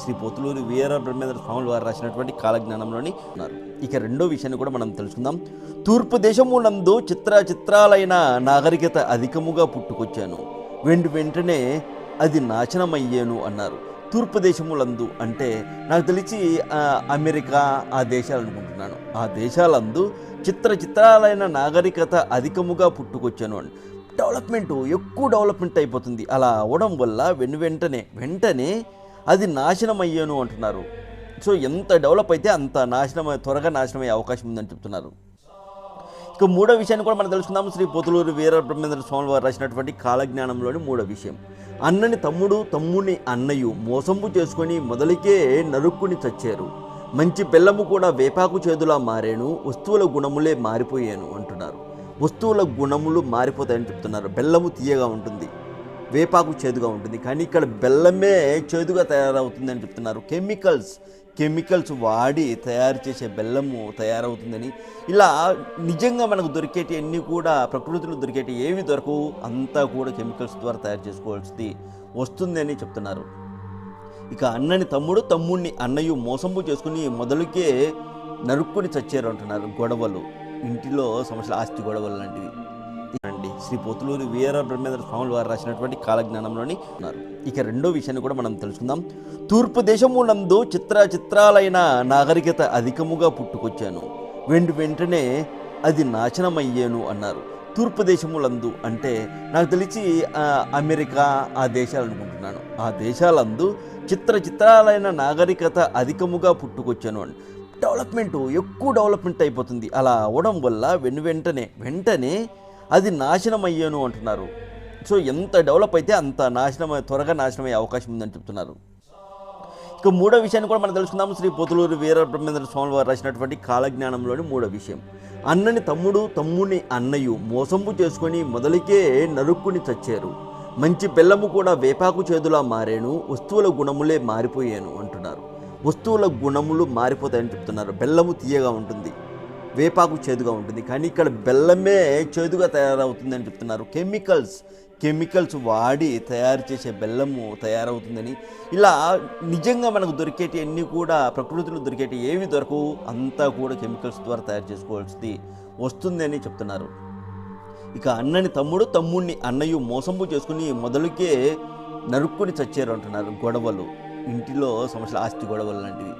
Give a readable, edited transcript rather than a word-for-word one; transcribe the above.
శ్రీ పోతులూరి వీర బ్రహ్మేంద్ర స్వాములు వారు రాసినటువంటి కాలజ్ఞానంలోని ఉన్నారు. ఇక రెండో విషయాన్ని కూడా మనం తెలుసుకుందాం. తూర్పు దేశమునందు చిత్రాలైన నాగరికత అధికముగా పుట్టుకొచ్చాను, వెంటనే అది నాశనమయ్యాను అన్నారు. తూర్పు దేశములందు అంటే నాకు తెలిసి అమెరికా ఆ దేశాలు అనుకుంటున్నాను. ఆ దేశాలందు చిత్రాలైన నాగరికత అధికముగా పుట్టుకొచ్చాను అని ఎక్కువ డెవలప్మెంట్ అయిపోతుంది. అలా అవడం వల్ల వెంటనే అది నాశనం అయ్యాను అంటున్నారు. సో ఎంత డెవలప్ అయితే అంత త్వరగా నాశనమయ్యే అవకాశం ఉందని చెప్తున్నారు. ఇక మూడో విషయాన్ని కూడా మనం తెలుసుకుందాం. శ్రీ పోతులూరి వీర బ్రహ్మేంద్ర స్వాములు వారు రాసినటువంటి కాలజ్ఞానంలోని మూడో విషయం. అన్నని తమ్ముని అన్నయ్య మోసంబు చేసుకొని మొదలికే నరుక్కుని చచ్చారు, మంచి బెల్లము కూడా వేపాకు చేదులా మారాను, వస్తువుల గుణములే మారిపోయాను అంటున్నారు. వస్తువుల గుణములు మారిపోతాయని చెప్తున్నారు. బెల్లము తీయగా ఉంటుంది, వేపాకు చేదుగా ఉంటుంది, కానీ ఇక్కడ బెల్లమే చేదుగా తయారవుతుందని చెప్తున్నారు. కెమికల్స్ వాడి తయారు చేసే బెల్లము తయారవుతుందని. ఇలా నిజంగా మనకు దొరికేటి అన్నీ కూడా ప్రకృతిలో దొరికేటి ఏవి దొరకవు, అంతా కూడా కెమికల్స్ ద్వారా తయారు చేసుకోవాల్సింది వస్తుందని చెప్తున్నారు. ఇక అన్నని తమ్ముడిని అన్నయ్య మోసంబు చేసుకుని మొదలుకే నరుక్కుని చచ్చారు అంటున్నారు. గొడవలు, ఇంటిలో సమస్యలు, ఆస్తి గొడవలు లాంటివి అండి. శ్రీ పోతులూరి వీర బ్రహ్మేంద్ర స్వాములు వారు రాసినటువంటి కాలజ్ఞానంలోని ఉన్నారు. ఇక రెండో విషయాన్ని కూడా మనం తెలుసుకుందాం. తూర్పు దేశమునందు చిత్రాలైన నాగరికత అధికముగా పుట్టుకొచ్చాను, వెంటనే అది నాశనమయ్యాను అన్నారు. తూర్పు దేశములందు అంటే నాకు తెలిసి అమెరికా ఆ దేశాలు అనుకుంటున్నాను. ఆ దేశాలందు చిత్రాలైన నాగరికత అధికముగా పుట్టుకొచ్చాను అని ఎక్కువ డెవలప్మెంట్ అయిపోతుంది. అలా అవడం వల్ల వెంటనే అది నాశనం అయ్యాను అంటున్నారు. సో ఎంత డెవలప్ అయితే అంత త్వరగా నాశనమయ్యే అవకాశం ఉందని చెప్తున్నారు. ఇక మూడో విషయాన్ని కూడా మనం తెలుసుకుందాం. శ్రీ పోతులూరి వీర బ్రహ్మేంద్ర స్వాములు వారు రాసినటువంటి కాలజ్ఞానంలోని మూడో విషయం. అన్నని తమ్ముని అన్నయ్య మోసంబు చేసుకొని మొదలికే నరుక్కుని చచ్చారు, మంచి బెల్లము కూడా వేపాకు చేదులా మారాను, వస్తువుల గుణములే మారిపోయాను అంటున్నారు. వస్తువుల గుణములు మారిపోతాయని చెప్తున్నారు. బెల్లము తీయగా ఉంటుంది, వేపాకు చేదుగా ఉంటుంది, కానీ ఇక్కడ బెల్లమే చేదుగా తయారవుతుందని చెప్తున్నారు. కెమికల్స్ వాడి తయారు చేసే బెల్లము తయారవుతుందని. ఇలా నిజంగా మనకు దొరికేటి అన్నీ కూడా ప్రకృతిలో దొరికేటి ఏవి దొరకవు, అంతా కూడా కెమికల్స్ ద్వారా తయారు చేసుకోవాల్సింది వస్తుందని చెప్తున్నారు. ఇక అన్నని తమ్ముడిని అన్నయ్య మోసంబు చేసుకుని మొదలుకే నరుక్కుని చచ్చారు అంటున్నారు. గొడవలు, ఇంటిలో సమస్యలు, ఆస్తి గొడవలు లాంటివి